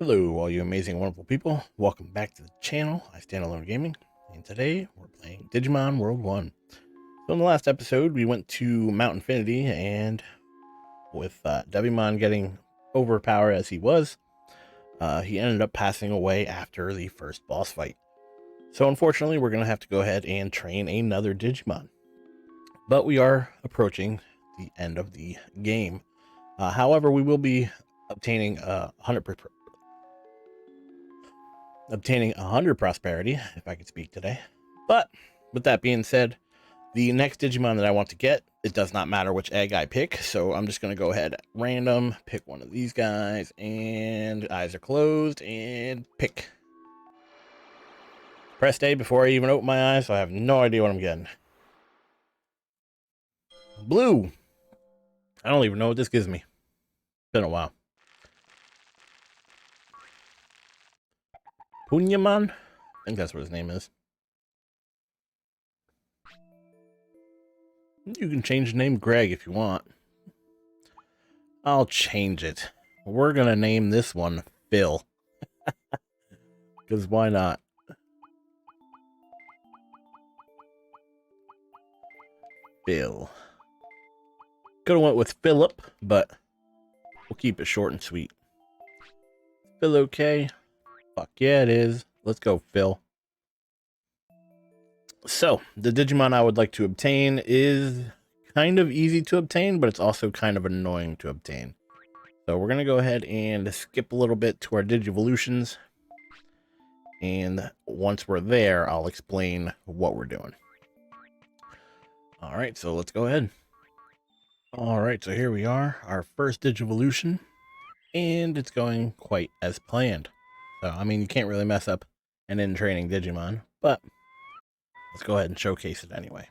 Hello, all you amazing, wonderful people. Welcome back to the channel, IStandAlone Gaming. And today we're playing Digimon World 1. So in the last episode, we went to mt.infinity, and with Devimon getting overpowered as he was, he ended up passing away after the first boss fight. So unfortunately, we're going to have to go ahead and train another Digimon. But we are approaching the end of the game. However, we will be obtaining 100 prosperity, if I could speak today. But with that being said, the next Digimon that I want to get, it does not matter which egg I pick, so I'm just going to go ahead random, pick one of these guys, and eyes are closed, and pick. Press A before I even open my eyes, so I have no idea what I'm getting. Blue! I don't even know what this gives me. It's been a while. Punyamon? I think that's what his name is. You can change the name Greg if you want. I'll change it. We're going to name this one Phil. Because why not? Phil. Could have went with Philip, but we'll keep it short and sweet. Phil okay? Fuck yeah, it is. Let's go, Phil. So, the Digimon I would like to obtain is kind of easy to obtain, but it's also kind of annoying to obtain. So we're going to go ahead and skip a little bit to our Digivolutions. And once we're there, I'll explain what we're doing. Alright, so let's go ahead. Alright, so here we are, our first Digivolution. And it's going quite as planned. So, I mean, you can't really mess up an in-training Digimon, but let's go ahead and showcase it anyway.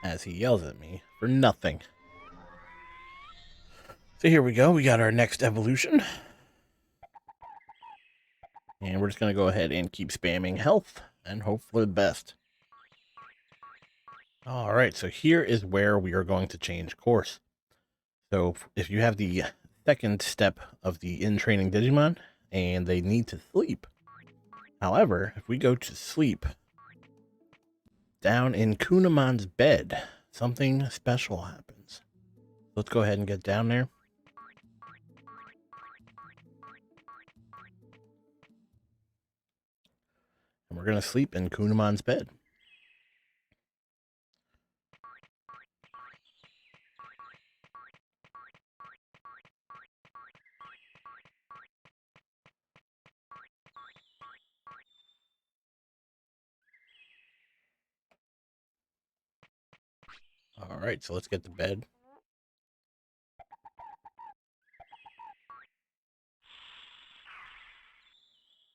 As he yells at me for nothing. So here we go, we got our next evolution. And we're just going to go ahead and keep spamming health and hope for the best. Alright, so here is where we are going to change course. So if you have the second step of the in-training Digimon, and they need to sleep. However, if we go to sleep, down in Kunamon's bed, something special happens. Let's go ahead and get down there. And we're going to sleep in Kunamon's bed. Alright, so let's get to bed.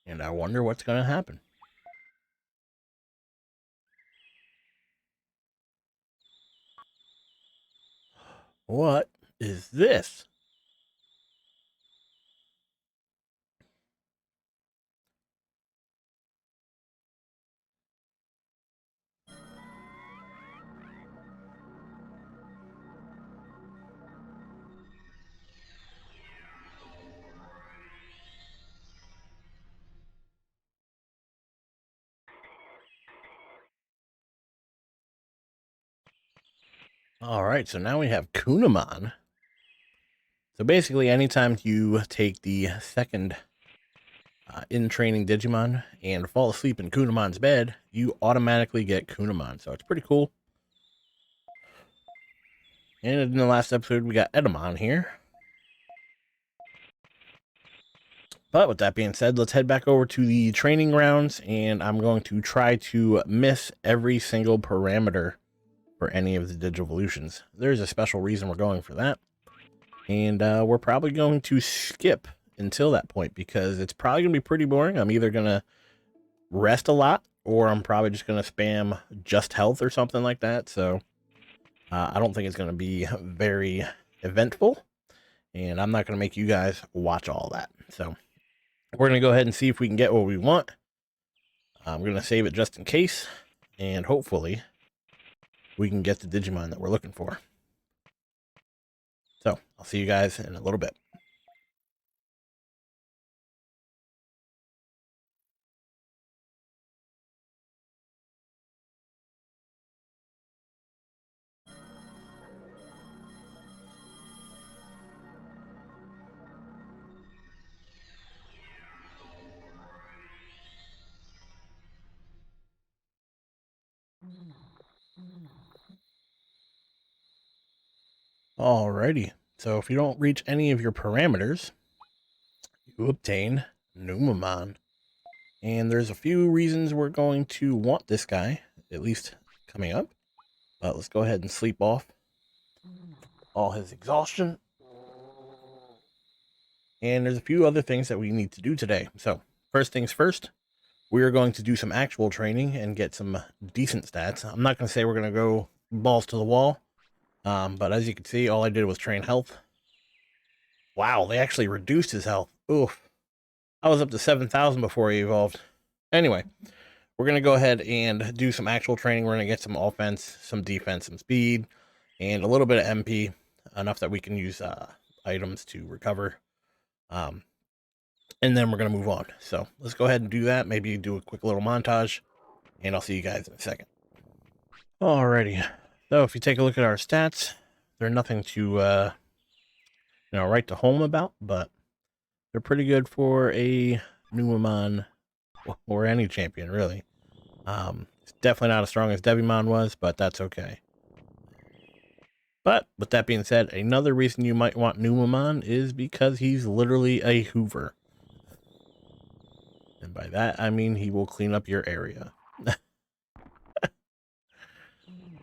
And I wonder what's going to happen. What is this? Alright, so now we have Kunamon. So basically, anytime you take the second in-training Digimon and fall asleep in Kunamon's bed, you automatically get Kunamon. So it's pretty cool. And in the last episode, we got Edamon here. But with that being said, let's head back over to the training grounds, and I'm going to try to miss every single parameter for any of the Digivolutions. There's a special reason we're going for that. And we're probably going to skip until that point because it's probably going to be pretty boring. I'm either going to rest a lot or I'm probably just going to spam just health or something like that. So I don't think it's going to be very eventful. And I'm not going to make you guys watch all that. So we're going to go ahead and see if we can get what we want. I'm going to save it just in case. And hopefully we can get the Digimon that we're looking for. So I'll see you guys in a little bit. Alrighty, so if you don't reach any of your parameters, you obtain Numamon. And there's a few reasons we're going to want this guy, at least coming up. But let's go ahead and sleep off all his exhaustion. And there's a few other things that we need to do today. So first things first, we are going to do some actual training and get some decent stats. I'm not going to say we're going to go balls to the wall. But as you can see, all I did was train health. Wow, they actually reduced his health. Oof. I was up to 7,000 before he evolved. Anyway, we're going to go ahead and do some actual training. We're going to get some offense, some defense, some speed, and a little bit of MP, enough that we can use items to recover. And then we're going to move on. So let's go ahead and do that. Maybe do a quick little montage, and I'll see you guys in a second. Alrighty. So if you take a look at our stats, they're nothing to write to home about, but they're pretty good for a Numamon or any champion, really. It's definitely not as strong as Digimon was, but that's okay. But with that being said, another reason you might want Numamon is because he's literally a Hoover. And by that, I mean he will clean up your area.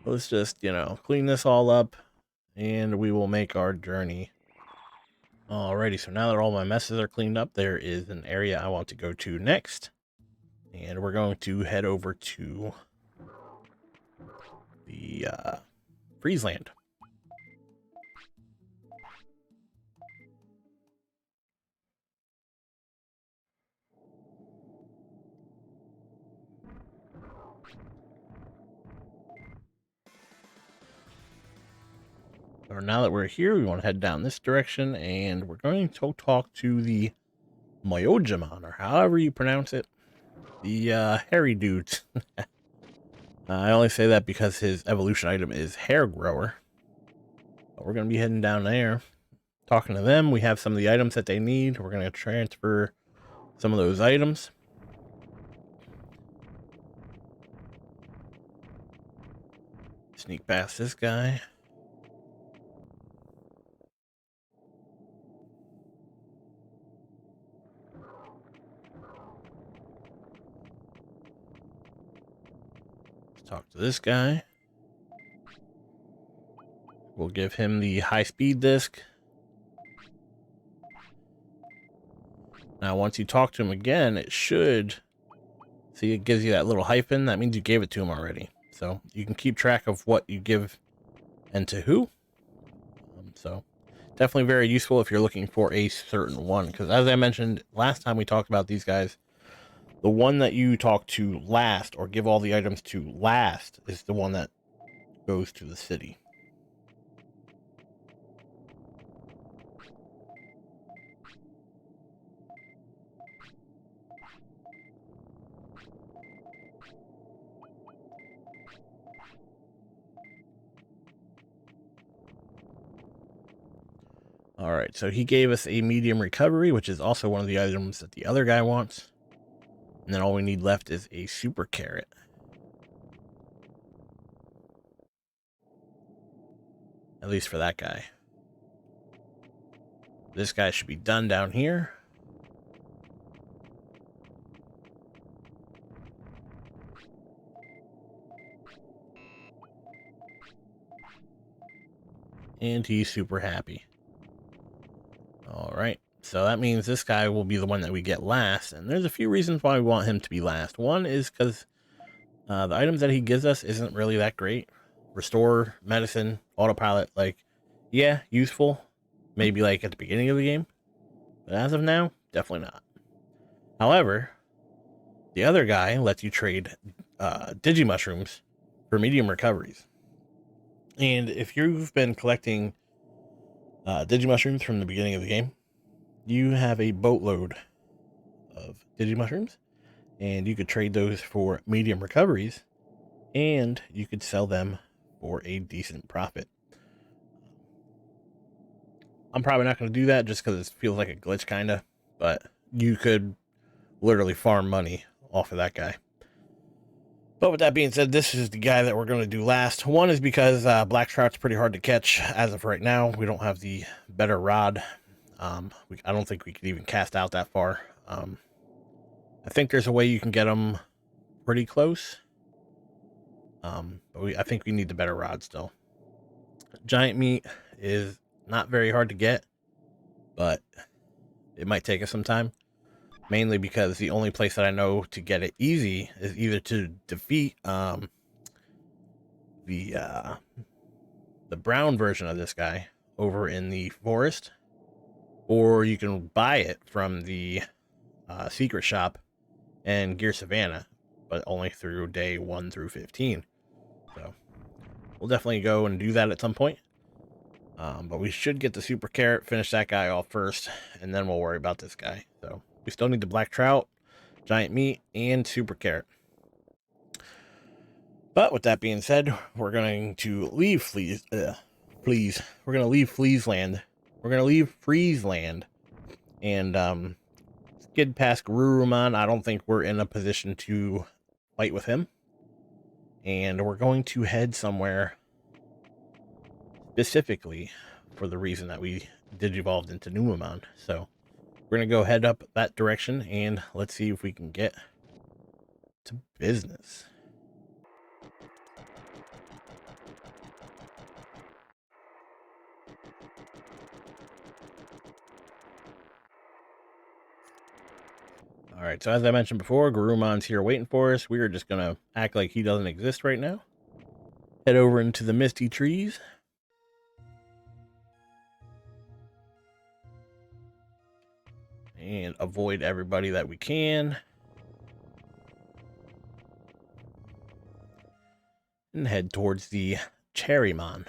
Let's just, clean this all up, and we will make our journey. Alrighty, so now that all my messes are cleaned up, there is an area I want to go to next. And we're going to head over to the Freezeland. So now that we're here, we want to head down this direction, and we're going to talk to the Myojimon, or however you pronounce it. The hairy dude. I only say that because his evolution item is Hair Grower. But we're going to be heading down there. Talking to them, we have some of the items that they need. We're going to transfer some of those items. Sneak past this guy. Let's talk to this guy. We'll give him the high-speed disc. Now, once you talk to him again, it should... See, it gives you that little hyphen. That means you gave it to him already. So you can keep track of what you give and to who. So definitely very useful if you're looking for a certain one. Because as I mentioned last time we talked about these guys, the one that you talk to last or give all the items to last is the one that goes to the city. Alright, so he gave us a medium recovery, which is also one of the items that the other guy wants. And then all we need left is a super carrot. At least for that guy. This guy should be done down here. And he's super happy. Alright, so that means this guy will be the one that we get last. And there's a few reasons why we want him to be last. One is because the items that he gives us isn't really that great. Restore, medicine, autopilot, like, yeah, useful. Maybe like at the beginning of the game. But as of now, definitely not. However, the other guy lets you trade Digimushrooms for medium recoveries. And if you've been collecting Digimushrooms from the beginning of the game. You have a boatload of Digimushrooms, and you could trade those for medium recoveries, and you could sell them for a decent profit. I'm probably not going to do that just because it feels like a glitch, kind of, but you could literally farm money off of that guy. But with that being said, this is the guy that we're going to do last. One is because black trout's pretty hard to catch as of right now. We don't have the better rod. I don't think we could even cast out that far. I think there's a way you can get them pretty close. But I think we need the better rod still. Giant meat is not very hard to get, but it might take us some time. Mainly because the only place that I know to get it easy is either to defeat the brown version of this guy over in the forest, or you can buy it from the secret shop in Gear Savannah, but only through day 1 through 15. So we'll definitely go and do that at some point. But we should get the super carrot, finish that guy off first, and then we'll worry about this guy. So we still need the black trout, giant meat, and super carrot. But with that being said, we're going to leave We're going to leave Fleasland. We're going to leave Freezeland and skid past Garurumon. I don't think we're in a position to fight with him. And we're going to head somewhere specifically for the reason that we digivolved into Numamon. So we're going to go head up that direction, and let's see if we can get to business. All right, so as I mentioned before, Garurumon's here waiting for us. We are just going to act like he doesn't exist right now. Head over into the misty trees. And avoid everybody that we can. And head towards the Cherrymon.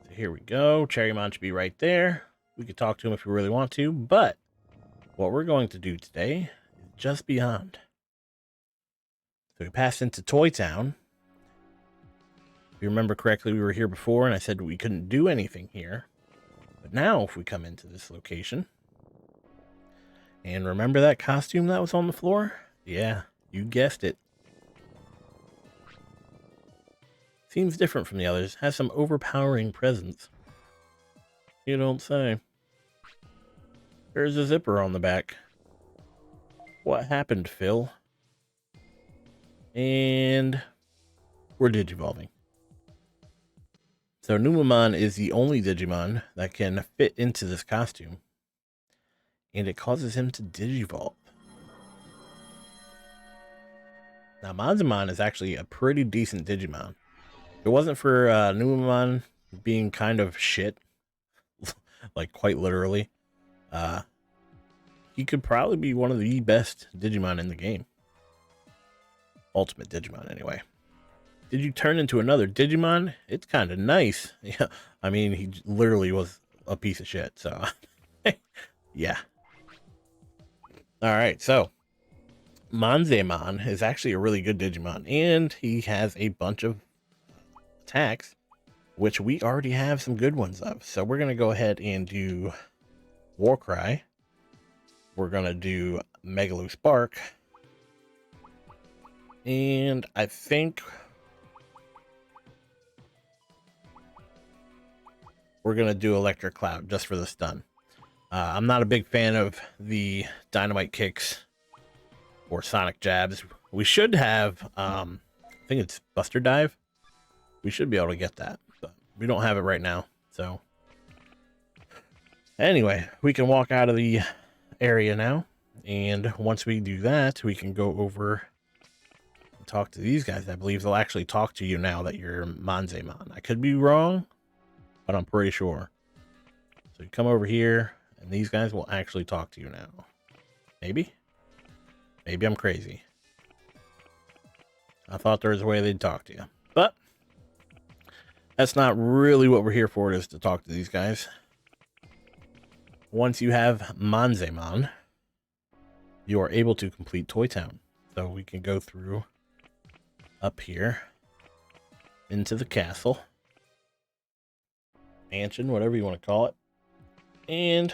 So here we go. Cherrymon should be right there. We could talk to him if we really want to, but what we're going to do today is just beyond. So we passed into Toy Town. If you remember correctly, we were here before, and I said we couldn't do anything here. But now, if we come into this location, and remember that costume that was on the floor? Yeah, you guessed it. Seems different from the others. Has some overpowering presence. You don't say. There's a zipper on the back. What happened, Phil? And we're digivolving. So Numamon is the only Digimon that can fit into this costume, and it causes him to digivolve. Now Monzamon is actually a pretty decent Digimon. If it wasn't for Numamon being kind of shit, like quite literally, he could probably be one of the best Digimon in the game. Ultimate Digimon, anyway. Did you turn into another Digimon? It's kind of nice. Yeah, I mean, he literally was a piece of shit, so yeah. All right, so Monzamon is actually a really good Digimon, and he has a bunch of attacks, which we already have some good ones of. So we're going to go ahead and do Warcry. We're going to do Megalo Spark. And I think we're going to do Electric Cloud just for the stun. I'm not a big fan of the Dynamite Kicks or Sonic Jabs. We should have, I think it's Buster Dive. We should be able to get that, but we don't have it right now. So anyway, we can walk out of the area now. And once we do that, we can go over and talk to these guys. I believe they'll actually talk to you now that you're Monzamon. I could be wrong, but I'm pretty sure. So you come over here, and these guys will actually talk to you now. Maybe? Maybe I'm crazy. I thought there was a way they'd talk to you. But that's not really what we're here for, is to talk to these guys. Once you have Manzemon, you are able to complete Toy Town. So we can go through up here into the castle, mansion, whatever you want to call it. And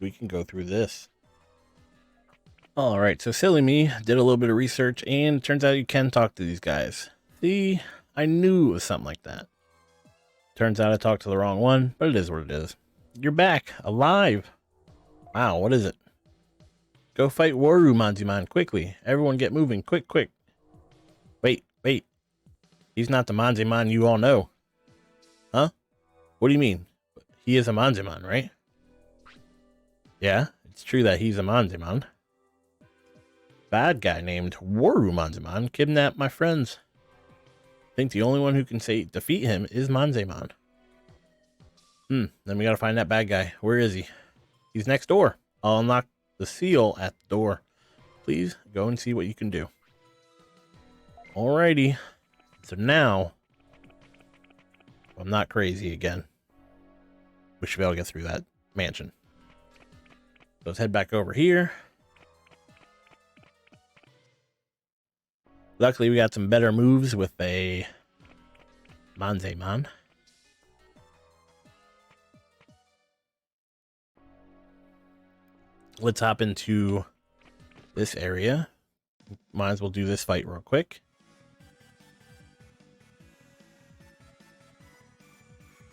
we can go through this. All right, so silly me did a little bit of research, and it turns out you can talk to these guys. See, I knew it was something like that. Turns out I talked to the wrong one, but it is what it is. You're back, alive. Wow, what is it? Go fight Waru Manzemon quickly. Everyone get moving, quick, quick. Wait. He's not the Manzemon you all know. Huh? What do you mean? He is a Manzemon, right? Yeah, it's true that he's a Manzemon. Bad guy named Waru Manzemon kidnapped my friends. I think the only one who can defeat him is Manzemon. Then we gotta find that bad guy. Where is he? He's next door. I'll unlock the seal at the door. Please go and see what you can do. Alrighty. So now, I'm not crazy again. We should be able to get through that mansion. So let's head back over here. Luckily, we got some better moves with a Manzemon. Let's hop into this area. Might as well do this fight real quick.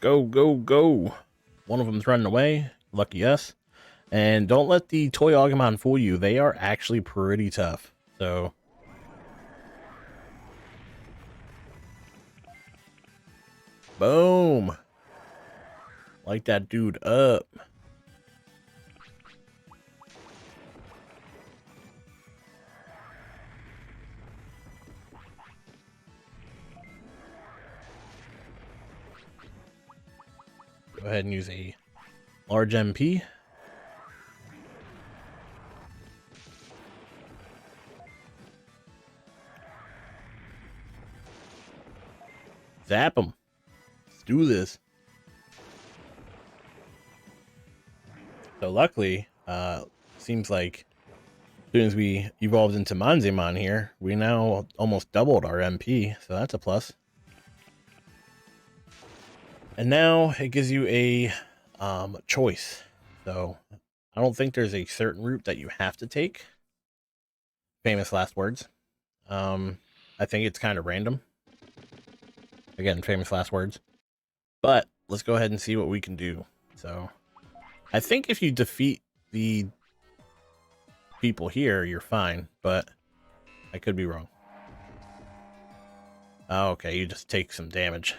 Go, go, go. One of them's running away. Lucky us. And don't let the Toy Agumon fool you. They are actually pretty tough. So boom. Light that dude up. Go ahead and use a large MP. Zap him. Let's do this. So luckily, seems like as soon as we evolved into Manzemon here, we now almost doubled our MP, so that's a plus. And now it gives you a choice. So I don't think there's a certain route that you have to take. Famous last words. I think it's kind of random. Again, famous last words. But let's go ahead and see what we can do. So I think if you defeat the people here, you're fine, but I could be wrong. Oh, okay, you just take some damage.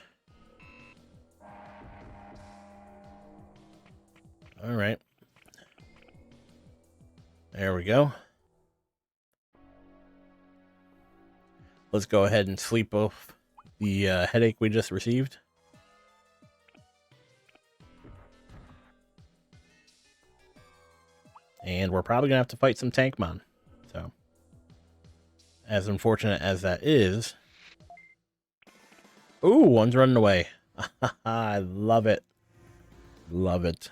All right. There we go. Let's go ahead and sleep off the headache we just received. And we're probably going to have to fight some Tankmon. So, as unfortunate as that is... Ooh, one's running away. I love it. Love it.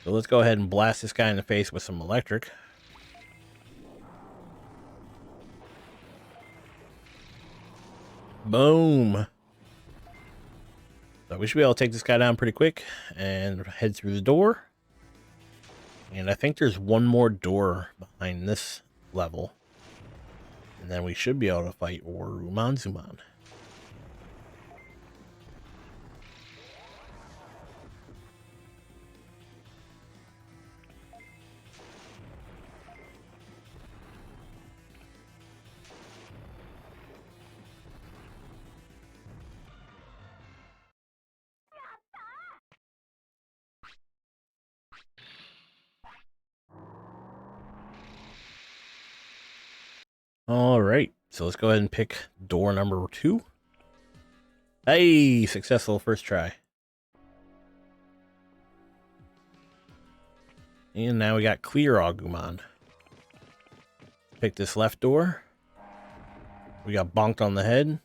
So let's go ahead and blast this guy in the face with some electric. Boom. So we should be able to take this guy down pretty quick and head through the door. And I think there's one more door behind this level. And then we should be able to fight Waru Manzemon. All right, so let's go ahead and pick door number 2. Hey, successful first try. And now we got clear Agumon. Pick this left door. We got bonked on the head.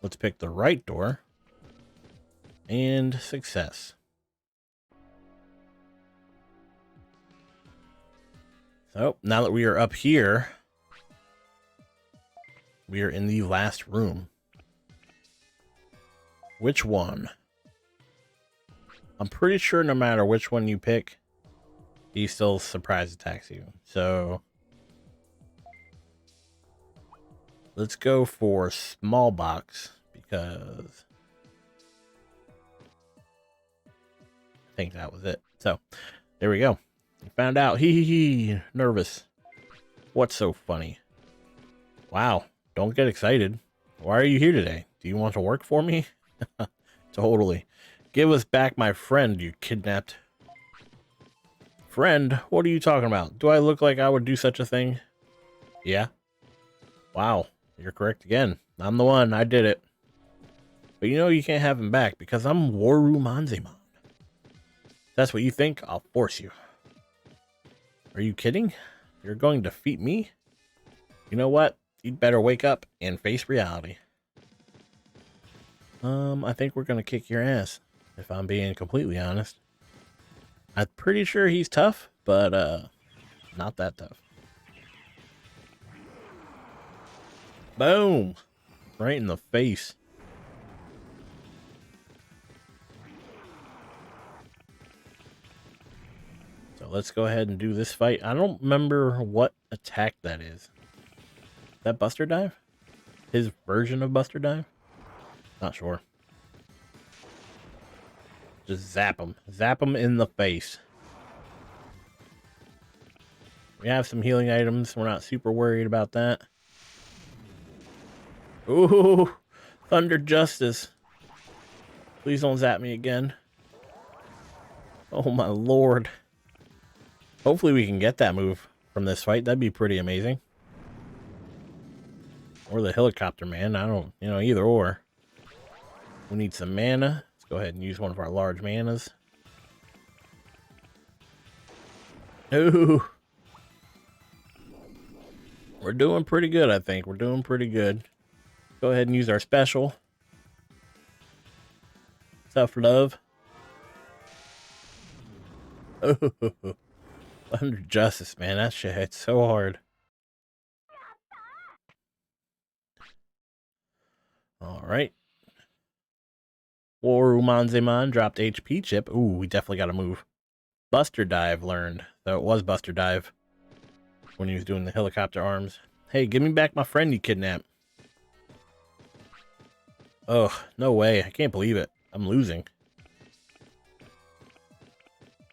Let's pick the right door. And success. So now that we are up here, we are in the last room. Which one? I'm pretty sure no matter which one you pick, he still surprise attacks you. So let's go for small box because I think that was it. So there we go. You found out. Hee. Nervous. What's so funny? Wow. Don't get excited. Why are you here today? Do you want to work for me? Totally. Give us back my friend, you kidnapped. Friend? What are you talking about? Do I look like I would do such a thing? Yeah. Wow. You're correct again. I'm the one. I did it. But you know you can't have him back because I'm Woru Manzemon. If that's what you think, I'll force you. Are you kidding? You're going to defeat me? You know what? You'd better wake up and face reality. I think we're gonna kick your ass, if I'm being completely honest. I'm pretty sure he's tough, but not that tough. Boom! Right in the face. So let's go ahead and do this fight. I don't remember what attack that is. Is that Buster Dive? His version of Buster Dive? Not sure. Just zap him. Zap him in the face. We have some healing items. We're not super worried about that. Ooh, Thunder Justice. Please don't zap me again. Oh my lord. Hopefully we can get that move from this fight. That'd be pretty amazing. Or the helicopter man. I don't, either or. We need some mana. Let's go ahead and use one of our large manas. Ooh. We're doing pretty good, I think. We're doing pretty good. Go ahead and use our special. Tough love. Oh, Thunder Justice, man. That shit hits so hard. Alright. Woru Manzemon dropped HP chip. Ooh, we definitely got to move. Buster Dive learned. So it was Buster Dive when he was doing the helicopter arms. Hey, give me back my friend you kidnapped. Ugh, no way. I can't believe it. I'm losing.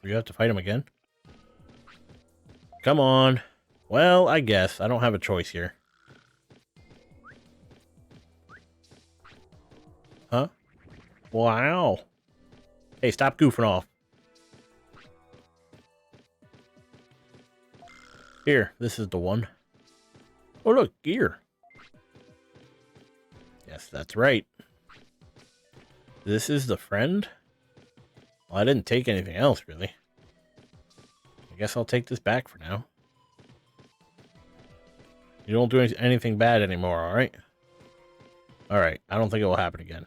We have to fight him again? Come on. Well, I guess. I don't have a choice here. Huh? Wow. Hey, stop goofing off. Here, this is the one. Oh, look, gear. Yes, that's right. This is the friend? Well, I didn't take anything else, really. I guess I'll take this back for now. You don't do anything bad anymore, alright? Alright, I don't think it will happen again.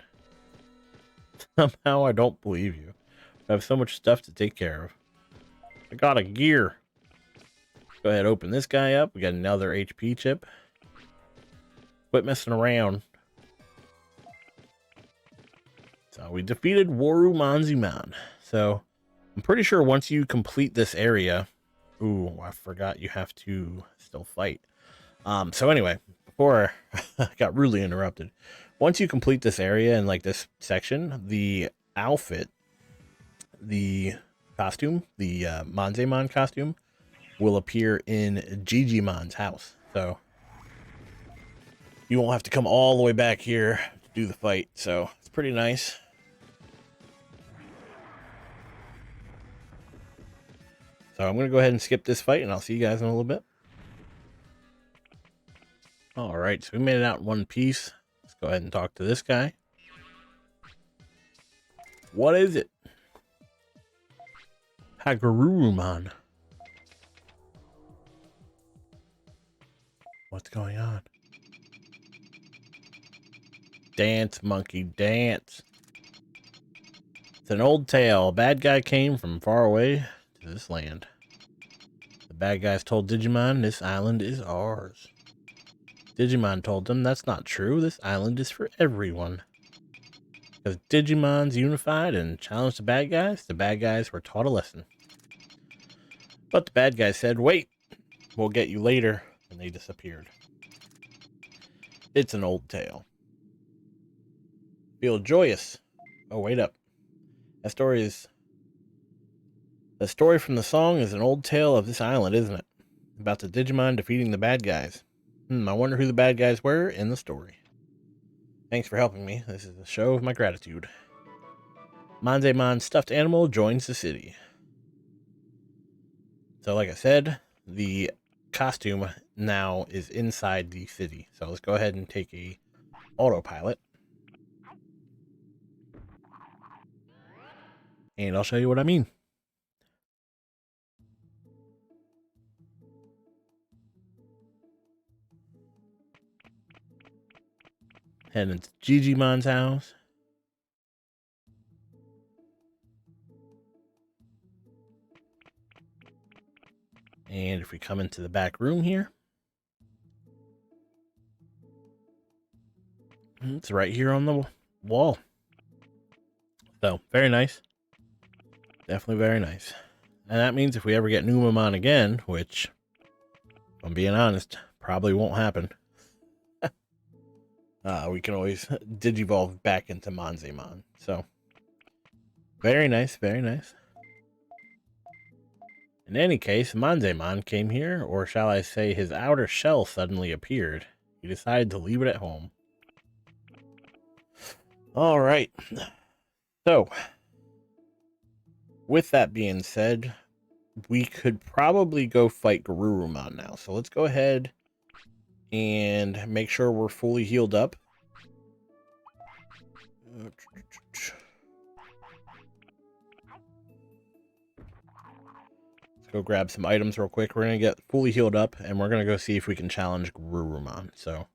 Somehow I don't believe you. I have so much stuff to take care of. I got a gear. Go ahead, open this guy up. We got another HP chip. Quit messing around. So we defeated Woru Manzemon. So I'm pretty sure once you complete this area... Ooh, I forgot you have to still fight. So anyway, before I got rudely interrupted, once you complete this area and like this section, the outfit, the costume, the Manzemon costume, will appear in Digimon's house. So you won't have to come all the way back here to do the fight. So it's pretty nice. So I'm going to go ahead and skip this fight, and I'll see you guys in a little bit. All right, so we made it out in one piece. Let's go ahead and talk to this guy. What is it? Hagurumon. What's going on? Dance, monkey, dance. It's an old tale. A bad guy came from far away to this land. The bad guys told Digimon this island is ours. Digimon told them that's not true. This island is for everyone. Because Digimons unified and challenged the bad guys were taught a lesson. But the bad guys said, wait, we'll get you later, and they disappeared. It's an old tale. Feel joyous. Oh, wait up. The story from the song is an old tale of this island, isn't it? About the Digimon defeating the bad guys. I wonder who the bad guys were in the story. Thanks for helping me. This is a show of my gratitude. Manzemon's stuffed animal joins the city. So like I said, the costume now is inside the city. So let's go ahead and take a autopilot. And I'll show you what I mean. Heading to Gigimon's house. And if we come into the back room here, it's right here on the wall. So, very nice. Definitely very nice. And that means if we ever get Numamon again, which, if I'm being honest, probably won't happen, we can always digivolve back into Manzemon. So, very nice, very nice. In any case, Manzemon came here, or shall I say his outer shell suddenly appeared. He decided to leave it at home. Alright. So, with that being said, we could probably go fight Garurumon now. So let's go ahead and make sure we're fully healed up. Let's go grab some items real quick. We're going to get fully healed up, and we're going to go see if we can challenge Garurumon. So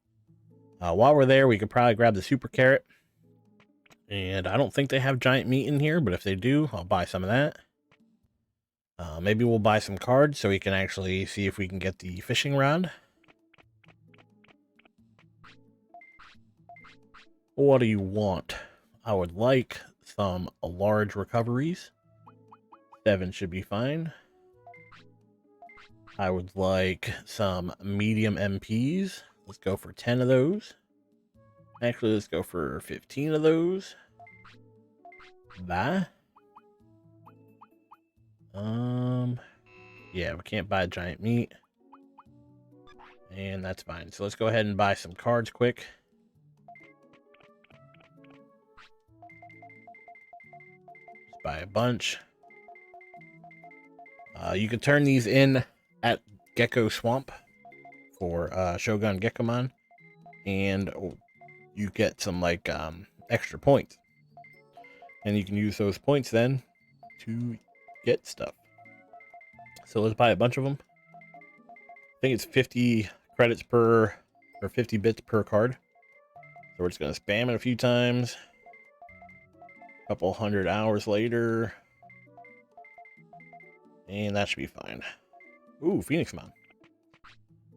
while we're there, we could probably grab the super carrot. And I don't think they have giant meat in here, but if they do, I'll buy some of that. Maybe we'll buy some cards so we can actually see if we can get the fishing rod. What do you want? I would like some large recoveries. 7 should be fine. I would like some medium MPs. Let's go for 10 of those. Actually, let's go for 15 of those. Buy. Yeah, we can't buy giant meat. And that's fine. So let's go ahead and buy some cards quick. Just buy a bunch. You can turn these in at Gecko Swamp for Shogun Gekomon. And you get some like extra points. And you can use those points then to get stuff. So let's buy a bunch of them. I think it's 50 credits per, or 50 bits per card. So we're just going to spam it a few times. A couple 100 hours later. And that should be fine. Ooh, Phoenixmon.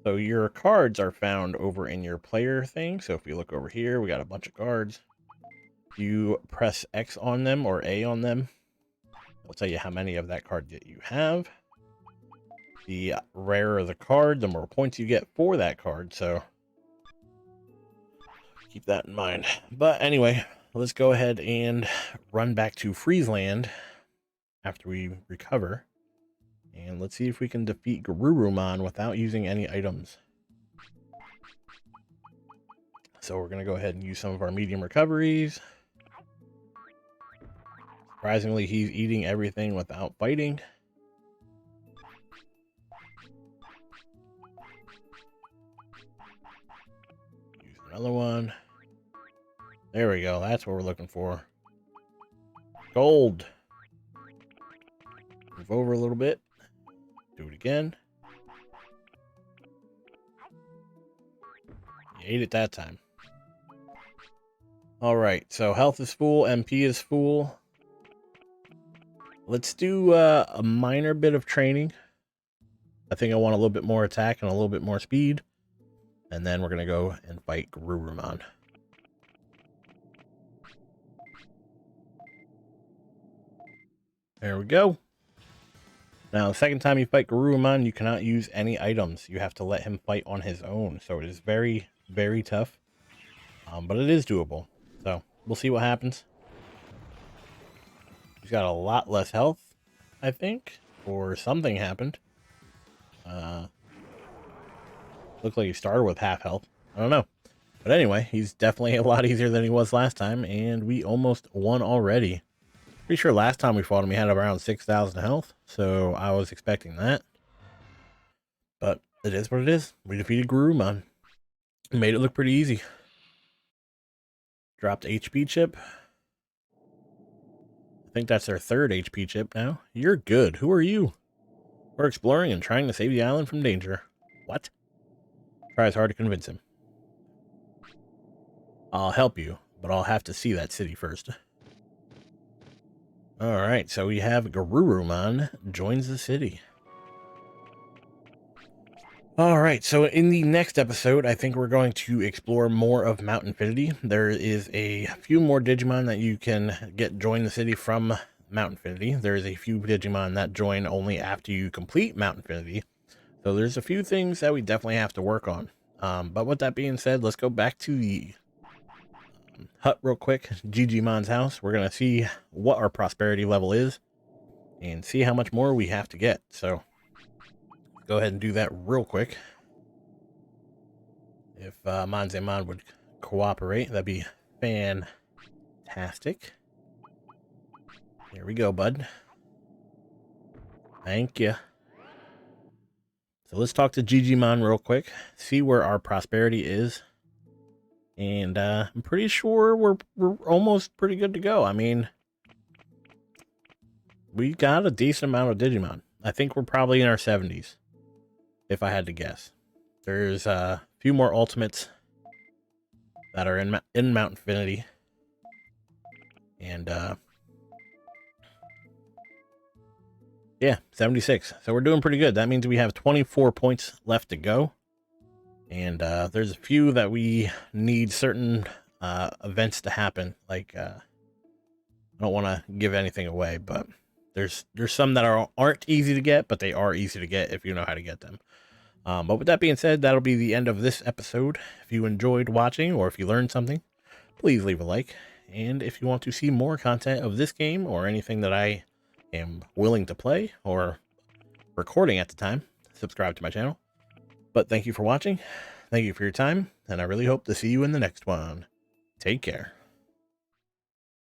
So your cards are found over in your player thing. So if you look over here, we got a bunch of cards. You press X on them or A on them. It'll tell you how many of that card that you have. The rarer the card, the more points you get for that card. So keep that in mind. But anyway, let's go ahead and run back to Freezeland after we recover. And let's see if we can defeat Garurumon without using any items. So we're going to go ahead and use some of our medium recoveries. Surprisingly, he's eating everything without fighting. Use another one. There we go. That's what we're looking for. Gold. Move over a little bit. Do it again. You ate it that time. All right, so health is full, MP is full. Let's do a minor bit of training. I think I want a little bit more attack and a little bit more speed. And then we're going to go and fight Garurumon. There we go. Now, the second time you fight Garurumon, you cannot use any items. You have to let him fight on his own. So it is very, very tough. But it is doable. So we'll see what happens. He's got a lot less health, I think. Or something happened. Looks like he started with half health. I don't know. But anyway, he's definitely a lot easier than he was last time. And we almost won already. Pretty sure last time we fought him, he had around 6,000 health. So I was expecting that. But it is what it is. We defeated Garurumon. Made it look pretty easy. Dropped HP chip. I think that's their third HP chip now. You're good. Who are you? We're exploring and trying to save the island from danger. What? Try as hard to convince him. I'll help you, but I'll have to see that city first. Alright, so we have Garurumon joins the city. Alright, so in the next episode, I think we're going to explore more of mt.infinity. There is a few more Digimon that you can join the city from mt.infinity. There's a few Digimon that join only after you complete mt.infinity. So there's a few things that we definitely have to work on. But with that being said, let's go back to the hut real quick. Digimon's house. We're going to see what our prosperity level is and see how much more we have to get. So go ahead and do that real quick. If Manzemon would cooperate, that'd be fantastic. Here we go, bud. Thank you. So let's talk to Digimon real quick, see where our prosperity is. And I'm pretty sure we're almost pretty good to go. I mean, we got a decent amount of Digimon. I think we're probably in our 70s, if I had to guess. There's a few more ultimates that are in mt.infinity. And yeah, 76. So we're doing pretty good. That means we have 24 points left to go. And there's a few that we need certain events to happen. Like, I don't want to give anything away, but there's some that aren't easy to get, but they are easy to get if you know how to get them. But with that being said, that'll be the end of this episode. If you enjoyed watching or if you learned something, please leave a like. And if you want to see more content of this game or anything that I am willing to play or recording at the time, subscribe to my channel. But thank you for watching. Thank you for your time. And I really hope to see you in the next one. Take care.